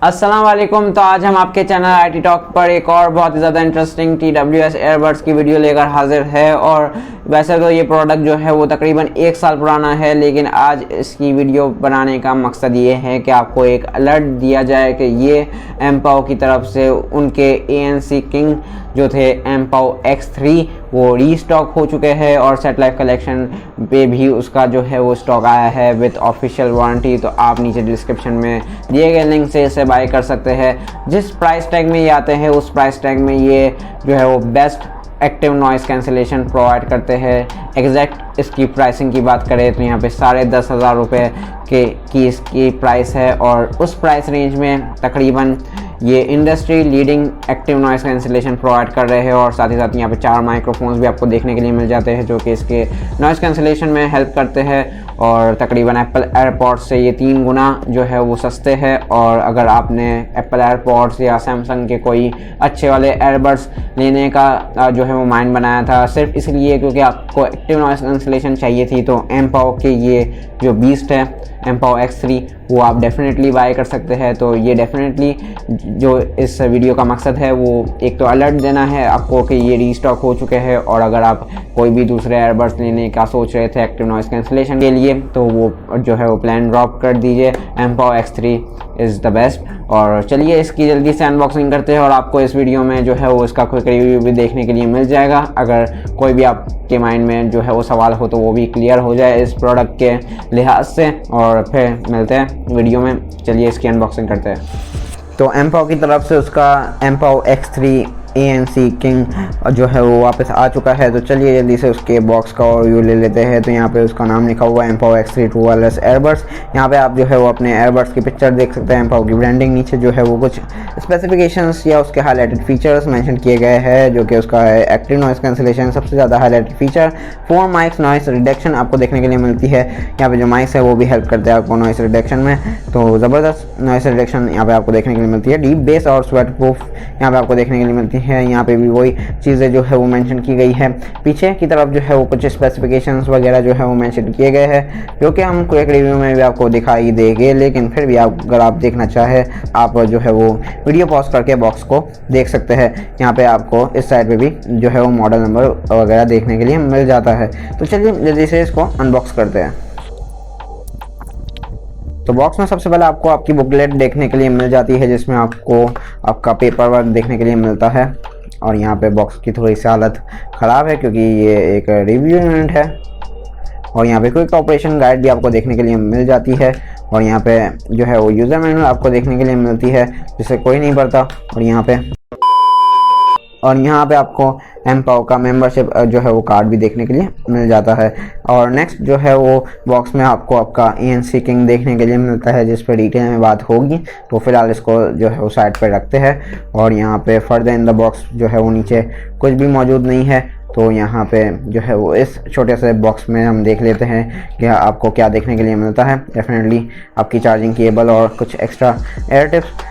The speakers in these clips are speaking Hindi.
अस्सलाम वालेकुम। तो आज हम आपके चैनल IT टॉक पर एक और बहुत ही ज़्यादा इंटरेस्टिंग TWS एयरबड्स की वीडियो लेकर हाजिर है। और वैसे तो ये प्रोडक्ट जो है वो तकरीबन 1 साल पुराना है, लेकिन आज इसकी वीडियो बनाने का मकसद ये है कि आपको एक अलर्ट दिया जाए कि ये एमपाओ की तरफ से उनके ANC किंग जो थे एमपाओ X3 वो रीस्टॉक हो चुके हैं और सेट लाइफ कलेक्शन पे भी उसका जो है वो स्टॉक आया है विद ऑफिशियल वारंटी। तो आप नीचे डिस्क्रिप्शन में दिए गए लिंक से इसे बाय कर सकते हैं। जिस प्राइस टैग में ये आते हैं उस प्राइस टैग में ये जो है वो best active noise cancellation provide करते हैं। एग्जैक्ट इसकी प्राइसिंग की बात करें तो यहाँ पे 10,500 रुपये की इसकी प्राइस है और उस प्राइस रेंज में तकरीबन ये industry leading active noise cancellation provide कर रहे हैं। और साथ ही साथ यहाँ पे 4 माइक्रोफोन्स भी आपको देखने के लिए मिल जाते हैं जो कि इसके नॉइस कैंसिलेशन में हेल्प करते हैं। और तकरीबन एप्पल एयरपॉड्स से ये 3 गुना जो है वो सस्ते हैं। और अगर आपने एप्पल एयरपॉड्स या सैमसंग के कोई अच्छे वाले एयरबड्स लेने का जो है वो माइंड बनाया था सिर्फ इसलिए क्योंकि आपको एक्टिव नॉइस कैंसिलेशन चाहिए थी, तो एमपाओ के ये जो बीस्ट है एमपाओ X3 वो आप डेफिनेटली बाय कर सकते हैं। तो ये डेफिनेटली जो इस वीडियो का मकसद है वो एक तो अलर्ट देना है आपको कि ये रीस्टॉक हो चुके हैं। और अगर आप कोई भी दूसरे एयरबड्स लेने का सोच रहे थे एक्टिव नॉइस कैंसिलेशन के लिए तो वो जो है वो प्लान ड्रॉप कर दीजिए। एमपाओ X3 इज़ द बेस्ट। और चलिए इसकी जल्दी से अनबॉक्सिंग करते हैं और आपको इस वीडियो में जो है वो इसका क्विक रिव्यू भी देखने के लिए मिल जाएगा। अगर कोई भी आपके माइंड में जो है वो सवाल हो तो वो भी क्लियर हो जाए इस प्रोडक्ट के लिहाज से। और फिर मिलते हैं वीडियो में। चलिए इसकी अनबॉक्सिंग करते हैं। तो एमपाओ की तरफ से उसका एमपाओ X3 ANC किंग जो है वो वापस आ चुका है। तो चलिए जल्दी से उसके बॉक्स का ओवरव्यू ले लेते हैं। तो यहाँ पे उसका नाम लिखा हुआ है एमपाओ X3 ट्रू वायरलेस एयरबड्स। यहाँ पे आप जो है वो अपने एयरबड्स की पिक्चर देख सकते हैं, एमपाओ की ब्रांडिंग, नीचे जो है वो कुछ स्पेसिफिकेशंस या उसके हाईलाइटेड फीचर्स मेंशन किए गए हैं जो कि उसका है एक्टिव नॉइस कैंसिलेशन सबसे ज़्यादा highlighted feature, 4 mics noise reduction आपको देखने के लिए मिलती है। यहाँ पे जो माइक्स है वो भी हेल्प करते हैं आपको नॉइस रिडक्शन में, तो ज़बरदस्त नॉइस रिडक्शन यहाँ पे आपको देखने के लिए मिलती है। डीप बेस और स्वेट प्रूफ यहाँ पे आपको देखने के लिए मिलती है। यहाँ पे भी वही चीज़ें जो है वो मेंशन की गई है। पीछे की तरफ जो है वो कुछ स्पेसिफिकेशंस वगैरह जो है वो मेंशन किए गए हैं जो कि हम क्विक रिव्यू में भी आपको दिखाई देंगे, लेकिन फिर भी अगर आप देखना चाहे आप जो है वो वीडियो पॉज करके बॉक्स को देख सकते हैं। यहाँ पे आपको इस साइड पे भी जो है वो मॉडल नंबर वगैरह देखने के लिए मिल जाता है। तो चलिए जल्दी से इसको अनबॉक्स करते हैं। तो बॉक्स में सबसे पहले आपको आपकी बुकलेट देखने के लिए मिल जाती है जिसमें आपको आपका पेपर वर्क देखने के लिए मिलता है। और यहाँ पे बॉक्स की थोड़ी सी हालत ख़राब है क्योंकि ये एक रिव्यू यूनिट है। और यहाँ पे क्विक ऑपरेशन गाइड भी आपको देखने के लिए मिल जाती है। और यहाँ पे जो है वो यूज़र मैनुअल आपको देखने के लिए मिलती है जिसे कोई नहीं पढ़ता। और यहाँ पे आपको एमपाओ का मेंबरशिप जो है वो कार्ड भी देखने के लिए मिल जाता है। और नेक्स्ट जो है वो बॉक्स में आपको आपका ANC किंग देखने के लिए मिलता है जिस पर डिटेल में बात होगी। तो फिलहाल इसको जो है वो साइड पर रखते हैं। और यहाँ पे फर्दर इन द बॉक्स जो है वो नीचे कुछ भी मौजूद नहीं है। तो यहाँ पे जो है वो इस छोटे से बॉक्स में हम देख लेते हैं कि आपको क्या देखने के लिए मिलता है। डेफिनेटली आपकी चार्जिंग केबल और कुछ एक्स्ट्रा एयर टिप्स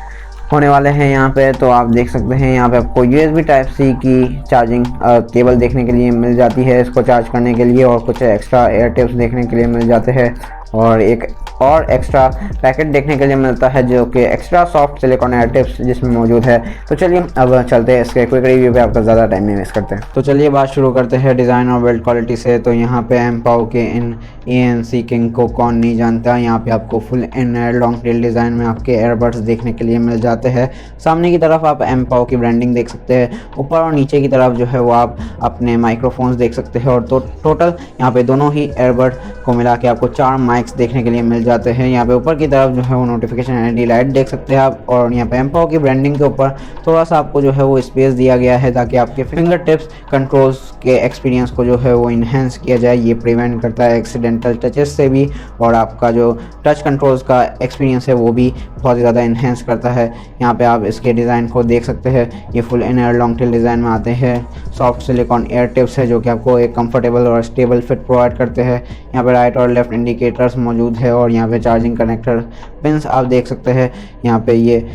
होने वाले हैं यहाँ पे। तो आप देख सकते हैं यहाँ पे आपको USB Type-C की चार्जिंग केबल देखने के लिए मिल जाती है इसको चार्ज करने के लिए, और कुछ एक्स्ट्रा एयर टिप्स देखने के लिए मिल जाते हैं। और एक और एक्स्ट्रा पैकेट देखने के लिए मिलता है जो कि extra soft silicon air tips जिसमें मौजूद है। तो चलिए अब चलते हैं इसके क्विक रिव्यू पे, आपका ज़्यादा टाइम नहीं वेस्ट करते हैं। तो चलिए बात शुरू करते हैं डिज़ाइन और बिल्ड क्वालिटी से। तो यहाँ पे एमपाओ के इन ANC किंग को कौन नहीं जानता। यहाँ पे आपको full inner long tail design में आपके एयरबड्स देखने के लिए मिल जाते हैं। सामने की तरफ आप एमपाओ की ब्रांडिंग देख सकते हैं, ऊपर और नीचे की तरफ जो है वो आप अपने माइक्रोफोन्स देख सकते हैं। और तो टोटल यहाँ पे दोनों ही एयरबड को मिला के आपको 4 माइक्स देखने के लिए मिल जाते हैं। यहाँ पे ऊपर की तरफ जो है वो नोटिफिकेशन LED लाइट देख सकते हैं आप। और यहाँ पे एमपाओ की ब्रांडिंग के ऊपर थोड़ा सा आपको जो है वो स्पेस दिया गया है ताकि आपके फिंगर टिप्स कंट्रोल्स के एक्सपीरियंस को जो है वो इन्हेंस किया जाए। ये प्रिवेंट करता है एक्सीडेंटल टचेस से भी, और आपका जो टच कंट्रोल्स का एक्सपीरियंस है वो भी बहुत ज़्यादा इन्हेंस करता है। यहाँ पे आप इसके डिज़ाइन को देख सकते हैं, ये full inner long tail design में आते हैं। सॉफ्ट सिलिकॉन एयर टिप्स है जो कि आपको एक कंफर्टेबल और स्टेबल फिट प्रोवाइड करते हैं। यहाँ पे राइट और लेफ्ट इंडिकेटर्स मौजूद है। और यहाँ पे चार्जिंग कनेक्टर पिंस आप देख सकते हैं, यहाँ पे ये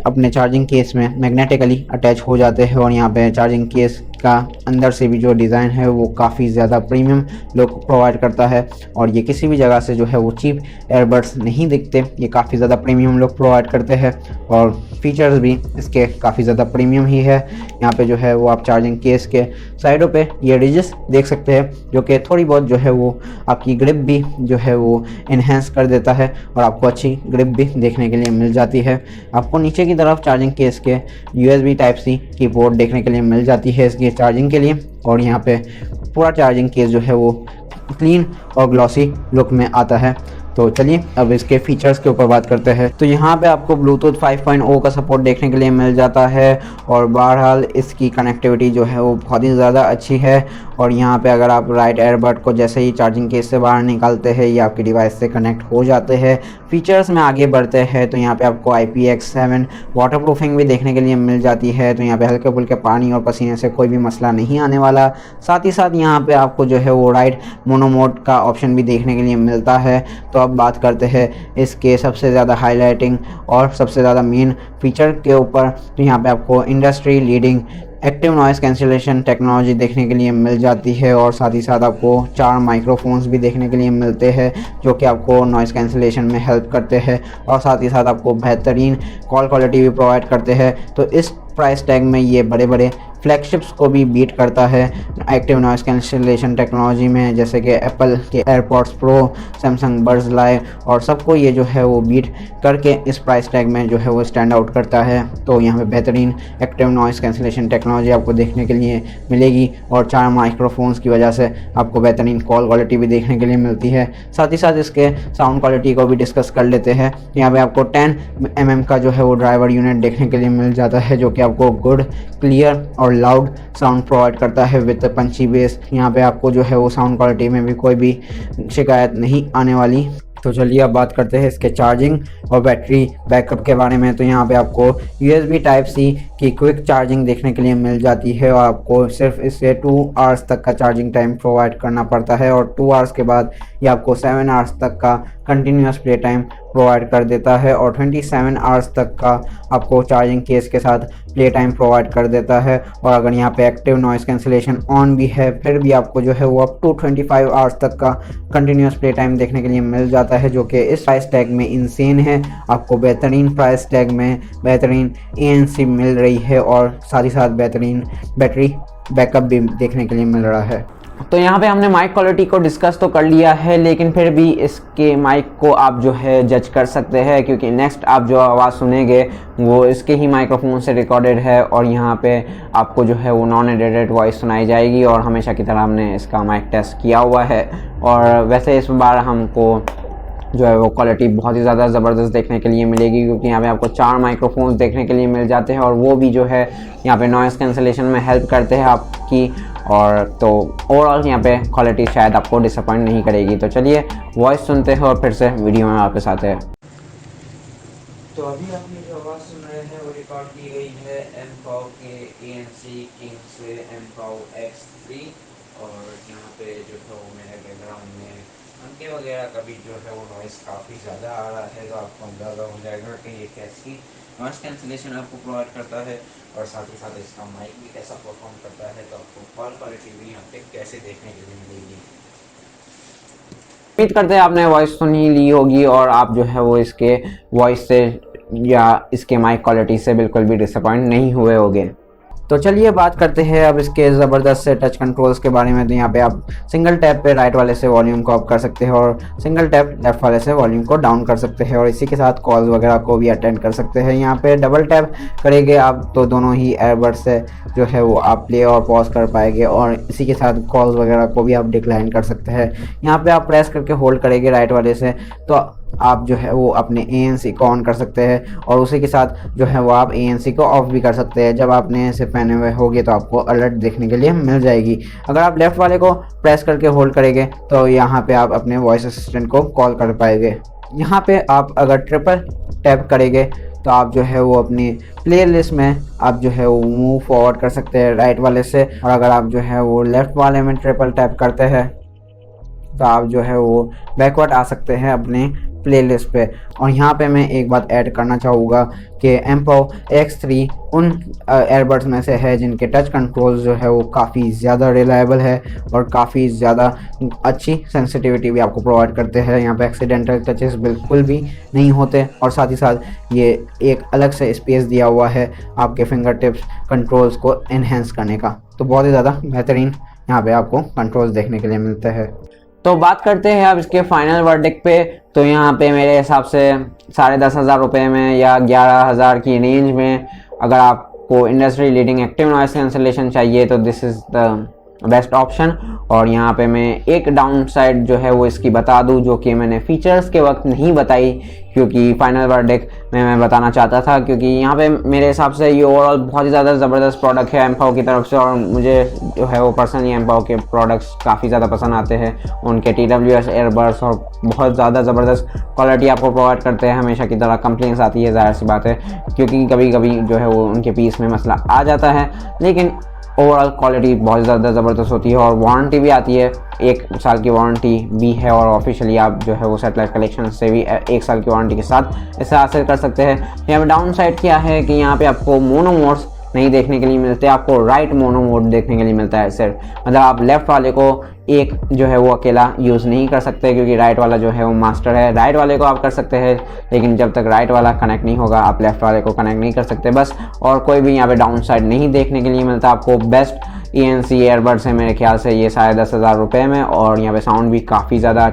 अपने चार्जिंग केस में मैग्नेटिकली अटैच हो जाते हैं। और यहाँ पे चार्जिंग केस का अंदर से भी जो डिज़ाइन है वो काफ़ी ज़्यादा प्रीमियम लुक प्रोवाइड करता है और ये किसी भी जगह से जो है वो चीप एयरबड्स नहीं दिखते, ये काफ़ी ज़्यादा प्रीमियम लुक प्रोवाइड करते हैं और फीचर्स भी इसके काफ़ी ज़्यादा प्रीमियम ही है। यहाँ पे जो है वो आप चार्जिंग केस के साइडों पे ये रिजेस देख सकते हैं जो कि थोड़ी बहुत जो है वो आपकी ग्रिप भी जो है वो इन्हेंस कर देता है और आपको अच्छी ग्रिप भी देखने के लिए मिल जाती है। आपको नीचे की तरफ चार्जिंग केस के USB Type-C की पोर्ट देखने के लिए मिल जाती है इसकी चार्जिंग के लिए और यहाँ पे पूरा चार्जिंग केस जो है वो क्लीन और ग्लॉसी लुक में आता है। तो चलिए अब इसके फीचर्स के ऊपर बात करते हैं। तो यहाँ पे आपको ब्लूटूथ 5.0 का सपोर्ट देखने के लिए मिल जाता है और बहरहाल इसकी कनेक्टिविटी जो है वो बहुत ही ज़्यादा अच्छी है और यहाँ पे अगर आप राइट एयरबड को जैसे ही चार्जिंग केस से बाहर निकालते हैं ये आपके डिवाइस से कनेक्ट हो जाते हैं। फीचर्स में आगे बढ़ते हैं तो यहाँ पे आपको IPX7 वाटरप्रूफिंग भी देखने के लिए मिल जाती है, तो यहाँ पे हल्के फुल्के पानी और पसीने से कोई भी मसला नहीं आने वाला। साथ ही साथ यहाँ पे आपको जो है वो राइट मोनो मोड का ऑप्शन भी देखने के लिए मिलता है। तो अब बात करते हैं इसके सबसे ज़्यादा हाईलाइटिंग और सबसे ज़्यादा मेन फीचर के ऊपर। तो यहाँ पे आपको industry leading active noise cancellation technology देखने के लिए मिल जाती है और साथ ही साथ आपको 4 माइक्रोफोन्स भी देखने के लिए मिलते हैं जो कि आपको नॉइज़ कैंसिलेशन में हेल्प करते हैं और साथ ही साथ आपको बेहतरीन कॉल क्वालिटी भी प्रोवाइड करते हैं। तो इस प्राइस टैग में ये बड़े बड़े फ्लैगशिप्स को भी बीट करता है एक्टिव नॉइज़ कैंसिलेशन टेक्नोलॉजी में, जैसे कि एप्पल के AirPods pro, Samsung buds live और सबको ये जो है वो बीट करके इस प्राइस टैग में जो है वो स्टैंड आउट करता है। तो यहाँ पे बेहतरीन एक्टिव नॉइज़ कैंसिलेशन टेक्नोलॉजी आपको देखने के लिए मिलेगी और 4 माइक्रोफोन्स की वजह से आपको बेहतरीन कॉल क्वालिटी भी देखने के लिए मिलती है। साथ ही साथ इसके साउंड क्वालिटी को भी डिस्कस कर लेते हैं। यहाँ पे आपको 10 mm का जो है वो ड्राइवर यूनिट देखने के लिए मिल जाता है जो कि आपको गुड, क्लियर और लाउड साउंड प्रोवाइड करता है विद पंची बेस। यहाँ पे आपको जो है वो साउंड क्वालिटी में भी कोई भी शिकायत नहीं आने वाली। तो चलिए अब बात करते हैं इसके चार्जिंग और बैटरी बैकअप के बारे में। तो यहाँ पे आपको USB Type-C की क्विक चार्जिंग देखने के लिए मिल जाती है और आपको सिर्फ इससे 2 आवर्स तक का चार्जिंग टाइम प्रोवाइड करना पड़ता है और 2 आवर्स के बाद ये आपको 7 आवर्स तक का कंटिन्यूस प्ले टाइम प्रोवाइड कर देता है और 27 आवर्स तक का आपको चार्जिंग केस के साथ प्ले टाइम प्रोवाइड कर देता है। और अगर यहाँ पे एक्टिव नॉइज़ कैंसिलेशन ऑन भी है फिर भी आपको जो है वो अप टू 25 आवर्स तक का कंटिन्यूस प्ले टाइम देखने के लिए मिल जाता है जो कि इस प्राइस टैग में इंसेन है। आपको बेहतरीन प्राइस टैग में बेहतरीन ANC मिल रही है और साथ ही साथ बेहतरीन बैटरी बैकअप भी देखने के लिए मिल रहा है। तो यहाँ पे हमने माइक क्वालिटी को डिस्कस तो कर लिया है लेकिन फिर भी इसके माइक को आप जो है जज कर सकते हैं क्योंकि नेक्स्ट आप जो आवाज़ सुनेंगे वो इसके ही माइक्रोफोन से रिकॉर्डेड है और यहाँ पे आपको जो है वो नॉन एडिटेड वॉइस सुनाई जाएगी और हमेशा की तरह हमने इसका माइक टेस्ट किया हुआ है। और वैसे इस बार हमको जो है वो क्वालिटी बहुत ही ज़्यादा ज़बरदस्त देखने के लिए मिलेगी क्योंकि यहाँ पे आपको 4 माइक्रोफोन्स देखने के लिए मिल जाते हैं और वो भी जो है यहाँ पे नॉइज़ कैंसिलेशन में हेल्प करते हैं आपकी। और तो ओवरऑल यहाँ पे क्वालिटी शायद आपको डिसअपॉइंट नहीं करेगी। तो चलिए वॉइस सुनते हैं और फिर से वीडियो में वापस आते हैं। तो अभी आपने जो आवाज़ सुन रहे हैं वो रिकॉर्ड की गई है M-POW के ANC किंग से M-POW X3 और यहाँ पे जो है वो मेरे बैकग्राउंड में पंखे वगैरह का भी जो है वो नॉइज़ काफ़ी ज़्यादा आ रहा है तो आपको अंदाज़ा हो जाएगा कि ये कैसी नॉइज़ कैंसिलेशन आपको प्रोवाइड करता है और साथ ही साथ इसका माइक भी कैसा परफॉर्म करता है। तो आपको कॉल क्वालिटी भी यहाँ पे कैसे देखने के लिए मिलेगी। उम्मीद करते हैं आपने वॉइस सुन ही ली होगी और आप जो है वो इसके वॉइस से या इसके माइक क्वालिटी से बिल्कुल भी डिसअपॉइंट नहीं हुए होंगे। तो चलिए बात करते हैं अब इसके ज़बरदस्त से टच कंट्रोल्स के बारे में। तो यहाँ पे आप सिंगल टैप पे राइट वाले से वॉल्यूम को अप कर सकते हैं और सिंगल टैप लेफ्ट वाले से वॉल्यूम को डाउन कर सकते हैं और इसी के साथ कॉल्स वगैरह को भी अटेंड कर सकते हैं। यहाँ पे डबल टैप करेंगे आप तो दोनों ही एयरबड से जो है वो आप प्ले और पॉज कर पाएंगे और इसी के साथ कॉल्स वगैरह को भी आप डिक्लाइन कर सकते हैं। यहाँ पे आप प्रेस करके होल्ड करेंगे राइट वाले से तो आप जो है वो अपने ANC को ऑन कर सकते हैं और उसी के साथ जो है वो आप ANC को ऑफ भी कर सकते हैं। जब आपने इसे पहने हुए होगे तो आपको अलर्ट देखने के लिए मिल जाएगी। अगर आप लेफ़्ट वाले को प्रेस करके होल्ड करेंगे तो यहाँ पे आप अपने वॉइस असिस्टेंट को कॉल कर पाएंगे। यहाँ पे आप अगर ट्रिपल टैप करेंगे तो आप जो है वो अपनी प्लेलिस्ट में आप जो है वो मूव फॉरवर्ड कर सकते हैं राइट वाले से और अगर आप जो है वो लेफ़्ट वाले में ट्रिपल टैप करते हैं तो आप जो है वो बैकवर्ड आ सकते हैं अपने प्लेलिस्ट पे। और यहाँ पे मैं एक बात ऐड करना चाहूँगा कि एमपाव X3 उन एयरबड्स में से है जिनके टच कंट्रोल्स जो है वो काफ़ी ज़्यादा रिलायबल है और काफ़ी ज़्यादा अच्छी सेंसिटिविटी भी आपको प्रोवाइड करते हैं। यहाँ पे एक्सीडेंटल टचेस बिल्कुल भी नहीं होते और साथ ही साथ ये एक अलग से स्पेस दिया हुआ है आपके फिंगर टिप्स कंट्रोल्स को एनहेंस करने का। तो बहुत ही ज़्यादा बेहतरीन यहाँ पे आपको कंट्रोल्स देखने के लिए मिलते हैं। तो बात करते हैं अब इसके फाइनल वर्डिक्ट पे। तो यहाँ पे मेरे हिसाब से 10,500 रुपये में या 11,000 की रेंज में अगर आपको industry leading active noise cancellation चाहिए तो this is the best option. और यहाँ पे मैं एक डाउन साइड जो है वो इसकी बता दूँ, जो कि मैंने फीचर्स के वक्त नहीं बताई क्योंकि फाइनल वर्डिक्ट में मैं बताना चाहता था, क्योंकि यहाँ पे मेरे हिसाब से ये ओवरऑल बहुत ही ज़्यादा ज़बरदस्त प्रोडक्ट है एमपाव की तरफ से। और मुझे जो है वो पर्सनली एमपाव के प्रोडक्ट्स काफ़ी ज़्यादा पसंद आते हैं। उनके TWS एयरबड्स और बहुत ज़्यादा ज़बरदस्त क्वालिटी आपको प्रोवाइड करते हैं। हमेशा की तरह कंप्लेंट्स आती है, ज़ाहिर सी बात है, क्योंकि कभी कभी जो है वो उनके पीस में मसला आ जाता है, लेकिन ओवरऑल क्वालिटी बहुत ज़्यादा ज़बरदस्त होती है। और वारंटी भी आती है, 1 साल की वारंटी भी है। और ऑफिशियली आप जो है वो सैटेलाइट कलेक्शन से भी 1 साल की वारंटी के साथ इसे हासिल कर सकते हैं। यहाँ पे डाउन साइड क्या है कि यहाँ पे आपको मोनो मोड्स नहीं देखने के लिए मिलते, आपको राइट मोनो मोड देखने के लिए मिलता है सिर्फ। मतलब आप लेफ़्ट वाले को एक जो है वो अकेला यूज़ नहीं कर सकते क्योंकि राइट वाला जो है वो मास्टर है। राइट वाले को आप कर सकते हैं, लेकिन जब तक राइट वाला कनेक्ट नहीं होगा आप लेफ़्ट वाले को कनेक्ट नहीं कर सकते बस। और कोई भी यहाँ पे डाउन साइड नहीं देखने के लिए मिलता। आपको बेस्ट ANC एयरबड्स है मेरे ख्याल से ये 10,500 रुपये में। और यहाँ पे साउंड भी काफ़ी ज़्यादा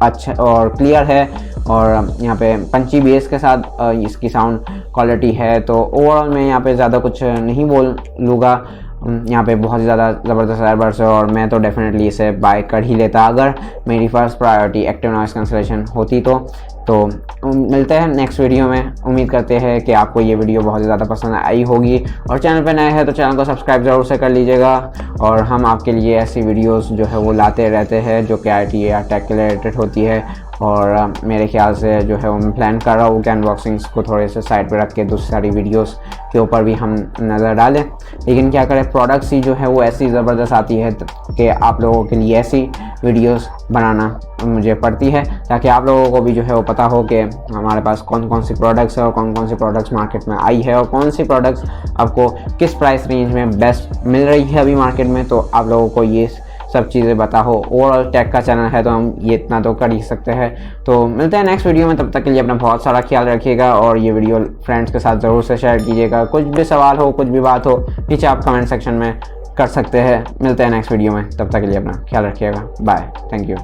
अच्छा और क्लियर है। और यहाँ पे पंची बेस के साथ इसकी साउंड क्वालिटी है। तो ओवरऑल मैं यहाँ पे ज़्यादा कुछ नहीं बोल लूँगा। यहाँ पे बहुत ही ज़्यादा ज़बरदस्त एयरबड्स है और मैं तो डेफिनेटली इसे बाय कर ही लेता अगर मेरी first priority active noise cancellation होती तो मिलते हैं नेक्स्ट वीडियो में। उम्मीद करते हैं कि आपको ये वीडियो बहुत ज़्यादा पसंद आई होगी। और चैनल पे नए हैं तो चैनल को सब्सक्राइब ज़रूर से कर लीजिएगा। और हम आपके लिए ऐसी वीडियोस जो है वो लाते रहते हैं जो कि IT या टेक के रिलेटेड होती है। और मेरे ख्याल से जो है वो मैं प्लान कर रहा हूँ कि अनबॉक्सिंग्स को थोड़े से साइड पे रख के दूसरी सारी वीडियोस के ऊपर भी हम नज़र डालें। लेकिन क्या करें, प्रोडक्ट्स ही जो है वो ऐसी ज़बरदस्त आती है कि आप लोगों के लिए ऐसी वीडियोस बनाना मुझे पड़ती है ताकि आप लोगों को भी जो है वो पता हो कि हमारे पास कौन कौन सी प्रोडक्ट्स है और कौन कौन सी प्रोडक्ट्स मार्केट में आई है और कौन सी प्रोडक्ट्स आपको किस प्राइस रेंज में बेस्ट मिल रही है अभी मार्केट में। तो आप लोगों को ये सब चीज़ें पता हो। ओवरऑल टेक का चैनल है तो हम ये इतना तो कर ही सकते हैं। तो मिलते हैं नेक्स्ट वीडियो में, तब तक के लिए अपना बहुत सारा ख्याल रखिएगा और ये वीडियो फ्रेंड्स के साथ ज़रूर से शेयर कीजिएगा। कुछ भी सवाल हो, कुछ भी बात हो, नीचे आप कमेंट सेक्शन में कर सकते हैं। मिलते हैं नेक्स्ट वीडियो में, तब तक के लिए अपना ख्याल रखिएगा। Bye, thank you.